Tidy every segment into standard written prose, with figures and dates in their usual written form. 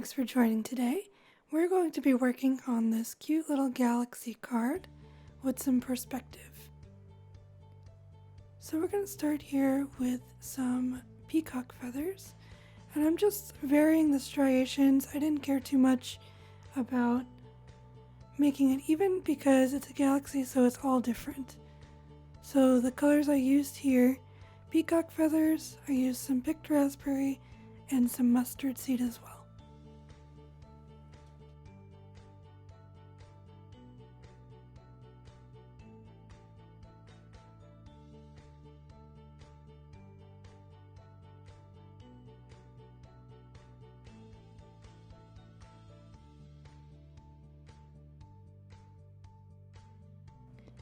thanks for joining today. We're going to be working on this cute little galaxy card with some perspective. So we're going to start here with some peacock feathers, and I'm just varying the striations. I didn't care too much about making it even because it's a galaxy, so it's all different. So the colors I used here, peacock feathers, I used some picked raspberry and some mustard seed as well.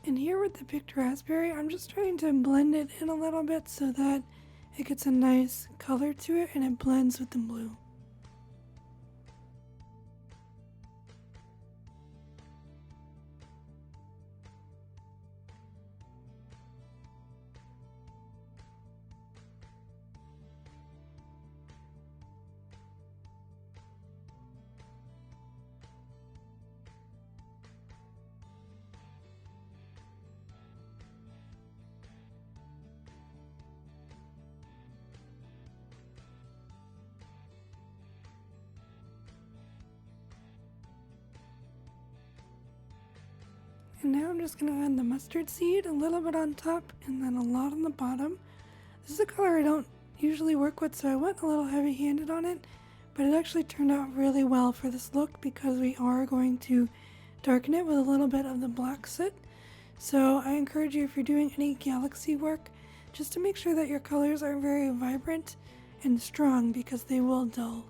And here with the picked raspberry, I'm just trying to blend it in a little bit so that it gets a nice color to it and it blends with the blue. And now I'm just going to add the mustard seed, a little bit on top and then a lot on the bottom. This is a color I don't usually work with, so I went a little heavy-handed on it, but it actually turned out really well for this look because we are going to darken it with a little bit of the black soot. So I encourage you, if you're doing any galaxy work, just to make sure that your colors are very vibrant and strong because they will dull.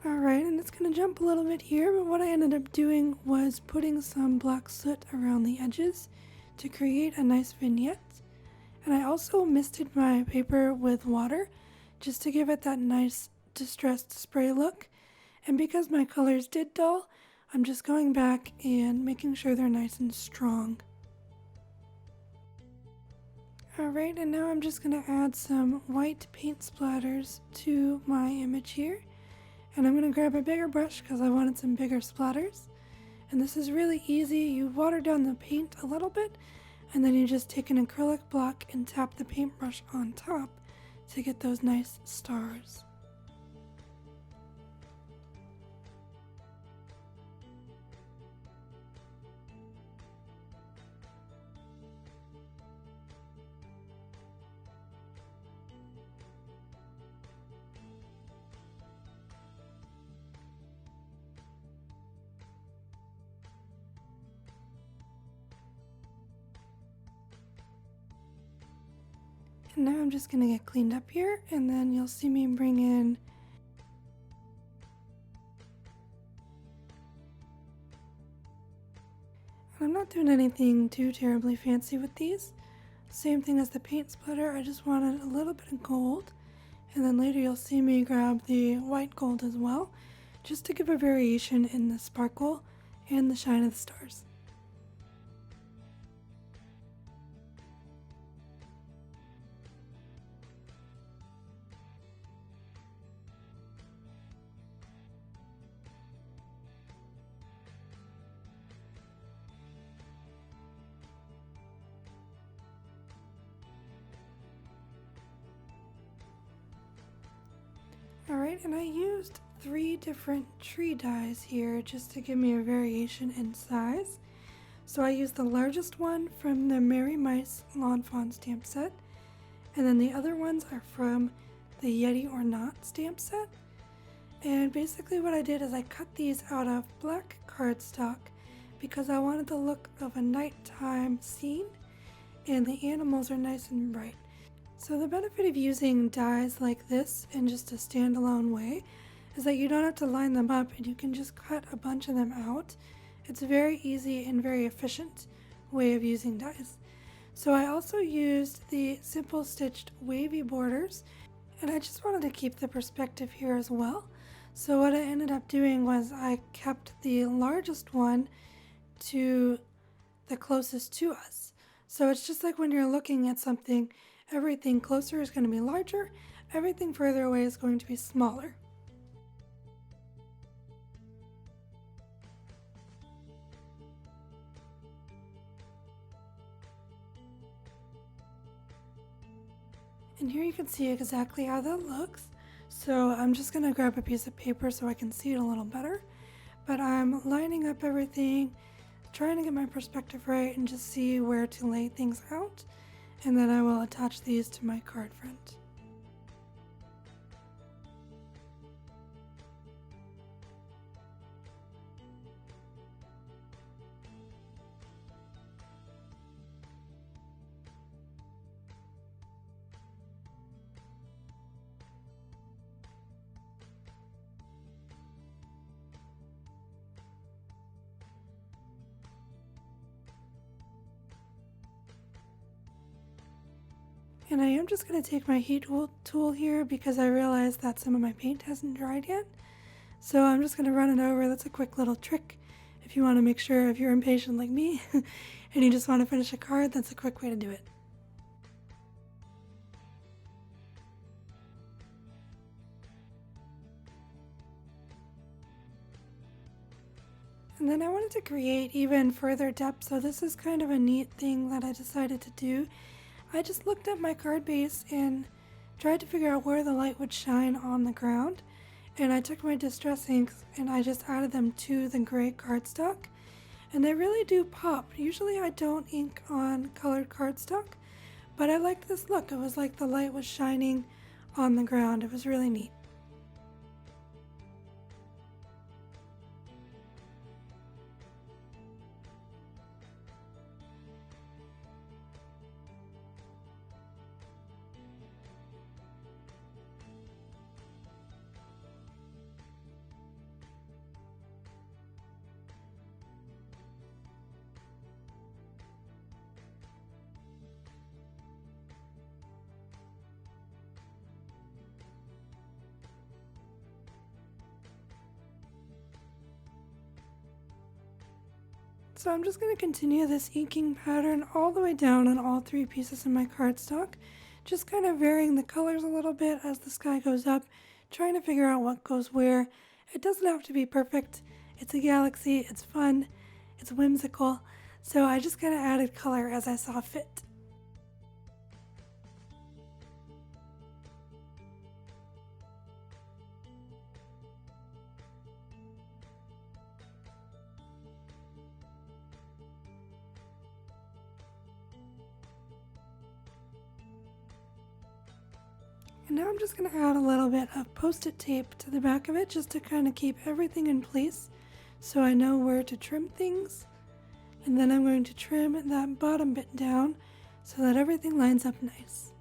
Alright, and it's going to jump a little bit here, but what I ended up doing was putting some black soot around the edges to create a nice vignette. And I also misted my paper with water just to give it that nice distressed spray look. And because my colors did dull, I'm just going back and making sure they're nice and strong. Alright, and now I'm just going to add some white paint splatters to my image here. And I'm going to grab a bigger brush because I wanted some bigger splatters. And this is really easy. You water down the paint a little bit, and then you just take an acrylic block and tap the paintbrush on top to get those nice stars. And now I'm just going to get cleaned up here, and then you'll see me bring in I'm not doing anything too terribly fancy with these. Same thing as the paint splatter, I just wanted a little bit of gold, and then later you'll see me grab the white gold as well, just to give a variation in the sparkle and the shine of the stars. Alright, and I used 3 different tree dies here just to give me a variation in size. So I used the largest one from the Merry Mice Lawn Fawn stamp set, and then the other ones are from the Yeti or Not stamp set. And basically what I did is I cut these out of black cardstock because I wanted the look of a nighttime scene, and the animals are nice and bright. So the benefit of using dies like this in just a standalone way is that you don't have to line them up and you can just cut a bunch of them out. It's very easy and very efficient. way of using dies. So I also used the simple stitched wavy borders, and I just wanted to keep the perspective here as well. So what I ended up doing was I kept the largest one to the closest to us. So it's just like when you're looking at something, everything closer is going to be larger, everything further away is going to be smaller. And here you can see exactly how that looks. So I'm just going to grab a piece of paper so I can see it a little better. But I'm lining up everything, trying to get my perspective right and just see where to lay things out. And then I will attach these to my card front. And I am just going to take my heat tool here because I realized that some of my paint hasn't dried yet. So I'm just going to run it over. That's a quick little trick. If you want to make sure, if you're impatient like me and you just want to finish a card, that's a quick way to do it. And then I wanted to create even further depth, so this is kind of a neat thing that I decided to do. I just looked at my card base and tried to figure out where the light would shine on the ground. And I took my distress inks and I just added them to the gray cardstock. And they really do pop. Usually I don't ink on colored cardstock, but I liked this look. It was like the light was shining on the ground. It was really neat. So I'm just going to continue this inking pattern all the way down on all three pieces of my cardstock, just kind of varying the colors a little bit as the sky goes up, trying to figure out what goes where. It doesn't have to be perfect. It's a galaxy, it's fun, it's whimsical, so I just kind of added color as I saw fit. And now I'm just going to add a little bit of post-it tape to the back of it just to kind of keep everything in place so I know where to trim things. And then I'm going to trim that bottom bit down so that everything lines up nice.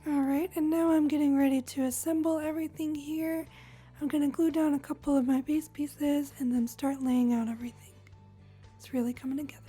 Alright, and now I'm getting ready to assemble everything here. I'm going to glue down a couple of my base pieces and then start laying out everything. It's really coming together.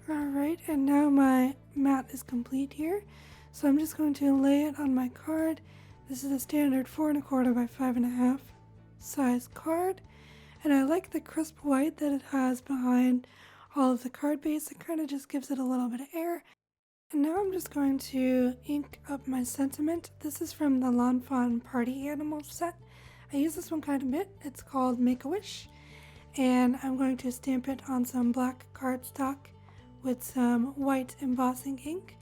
Alright, and now my mat is complete here. So I'm just going to lay it on my card. This is a standard 4 1/4 by 5 1/2 size card. And I like the crisp white that it has behind all of the card base. It kind of just gives it a little bit of air. And now I'm just going to ink up my sentiment. This is from the Lawn Fawn Party Animal set. I use this one quite a bit. It's called Make-A-Wish. And I'm going to stamp it on some black cardstock with some white embossing ink.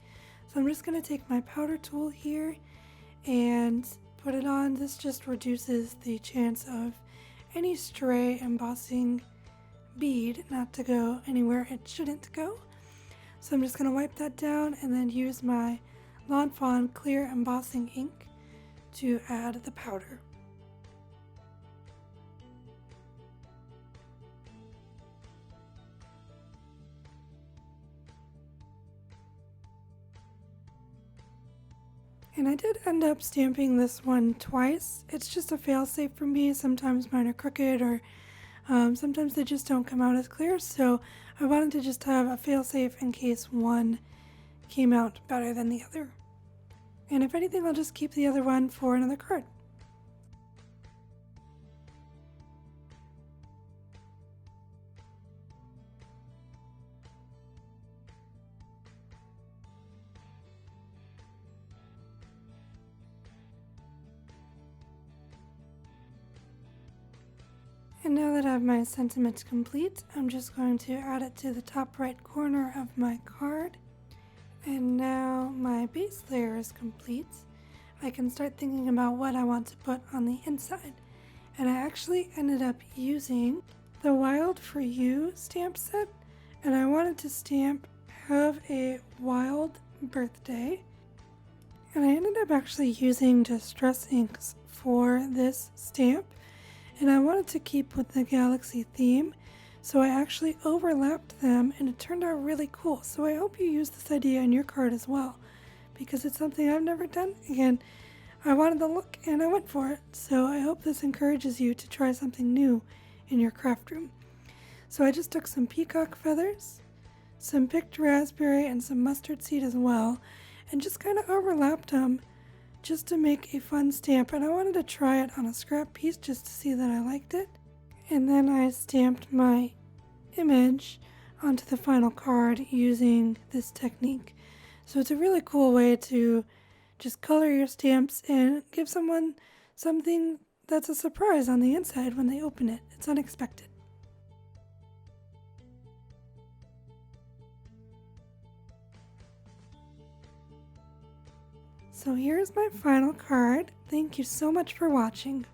So I'm just going to take my powder tool here and put it on. This just reduces the chance of any stray embossing bead not to go anywhere it shouldn't go. So I'm just going to wipe that down and then use my Lawn Fawn clear embossing ink to add the powder. And I did end up stamping this one twice. It's just a fail-safe for me. Sometimes mine are crooked or sometimes they just don't come out as clear. So I wanted to just have a fail-safe in case one came out better than the other. And if anything, I'll just keep the other one for another card. And now that I have my sentiment complete, I'm just going to add it to the top right corner of my card. And now my base layer is complete. I can start thinking about what I want to put on the inside. And I actually ended up using the Wild For You stamp set. And I wanted to stamp Have a Wild Birthday. And I ended up actually using Distress inks for this stamp. And I wanted to keep with the galaxy theme, so I actually overlapped them and it turned out really cool. So I hope you use this idea on your card as well, because it's something I've never done. Again, I wanted the look and I went for it. So I hope this encourages you to try something new in your craft room. So I just took some peacock feathers, some picked raspberry and some mustard seed as well, and just kind of overlapped them just to make a fun stamp. And I wanted to try it on a scrap piece just to see that I liked it. And then I stamped my image onto the final card using this technique. So it's a really cool way to just color your stamps and give someone something that's a surprise on the inside when they open it. It's unexpected. So here's my final card. Thank you so much for watching.